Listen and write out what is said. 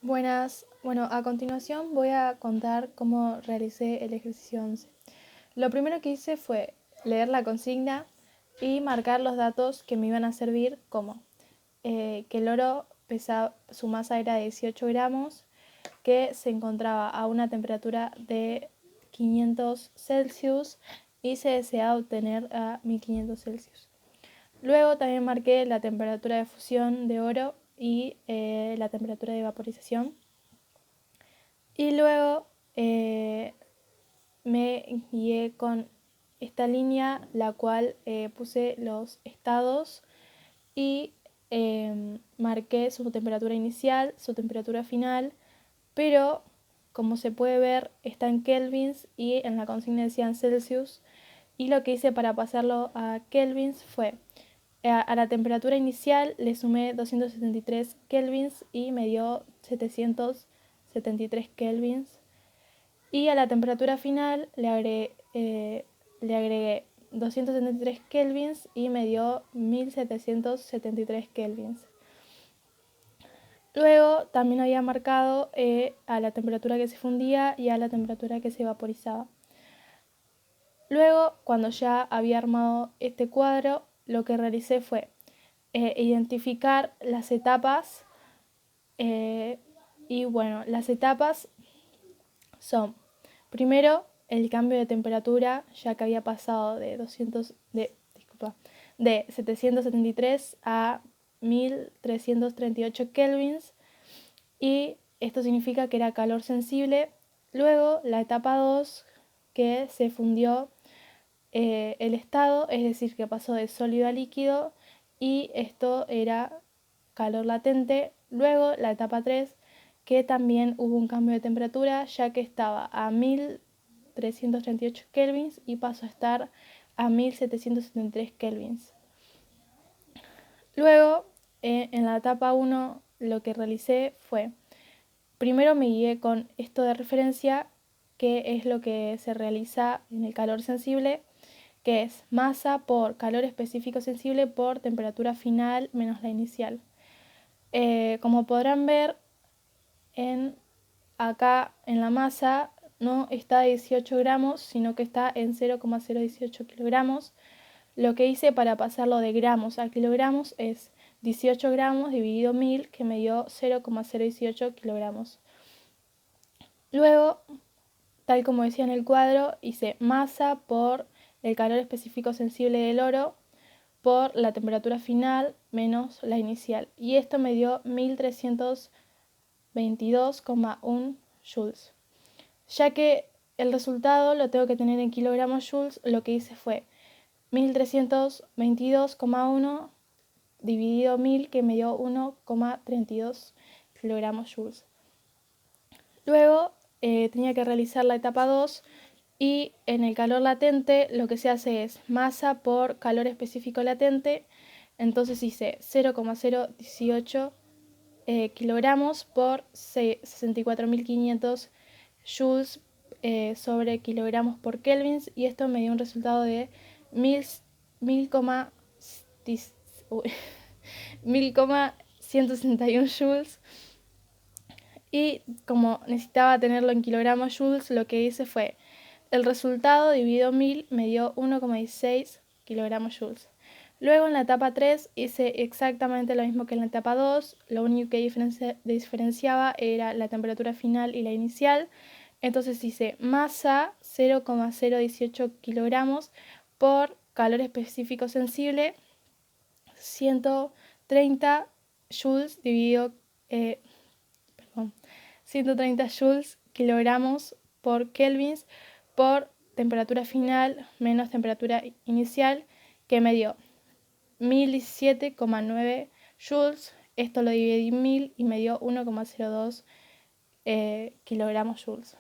Buenas, bueno, a continuación voy a contar cómo realicé el ejercicio 11. Lo primero que hice fue leer la consigna y marcar los datos que me iban a servir, como que el oro su masa era de 18 gramos, que se encontraba a una temperatura de 500 Celsius y se deseaba obtener a 1500 Celsius. Luego también marqué la temperatura de fusión de oro y la temperatura de vaporización. Y luego me guié con esta línea, la cual puse los estados y marqué su temperatura inicial, su temperatura final, pero como se puede ver está en kelvins y en la consigna decían Celsius, y lo que hice para pasarlo a kelvins fue a la temperatura inicial le sumé 273 kelvins y me dio 773 kelvins. Y a la temperatura final le agregué 273 kelvins y me dio 1773 kelvins. Luego también había marcado a la temperatura que se fundía y a la temperatura que se vaporizaba. Luego, cuando ya había armado este cuadro, lo que realicé fue identificar las etapas. Y bueno, las etapas son, primero, el cambio de temperatura, ya que había pasado de 773 a 1338 kelvins, y esto significa que era calor sensible. Luego, la etapa 2, que se fundió el estado, es decir, que pasó de sólido a líquido, y esto era calor latente. Luego, la etapa 3, que también hubo un cambio de temperatura, ya que estaba a 1338 kelvins y pasó a estar a 1773 kelvins. Luego, en la etapa 1, lo que realicé fue, primero me guié con esto de referencia, que es lo que se realiza en el calor sensible, que es masa por calor específico sensible por temperatura final menos la inicial. Como podrán ver, acá en la masa no está a 18 gramos, sino que está en 0,018 kilogramos. Lo que hice para pasarlo de gramos a kilogramos es 18 gramos dividido 1000, que me dio 0,018 kilogramos. Luego, tal como decía en el cuadro, hice masa por el calor específico sensible del oro por la temperatura final menos la inicial, y esto me dio 1322,1 joules. Ya que el resultado lo tengo que tener en kilogramos joules, lo que hice fue 1322,1 dividido 1000, que me dio 1,32 kilogramos joules. Luego tenía que realizar la etapa 2, y en el calor latente lo que se hace es masa por calor específico latente. Entonces hice 0,018 kilogramos por 64.500 joules sobre kilogramos por kelvins, y esto me dio un resultado de 1000,161 joules. Y como necesitaba tenerlo en kilogramos joules, lo que hice fue el resultado dividido 1000 me dio 1,16 kilogramos joules. Luego en la etapa 3 hice exactamente lo mismo que en la etapa 2, lo único que diferenciaba era la temperatura final y la inicial. Entonces hice masa 0,018 kilogramos por calor específico sensible 130 joules dividido 130 joules kilogramos por kelvins por temperatura final menos temperatura inicial, que me dio 1017,9 joules. Esto lo dividí en 1000 y me dio 1,02 kilogramos joules.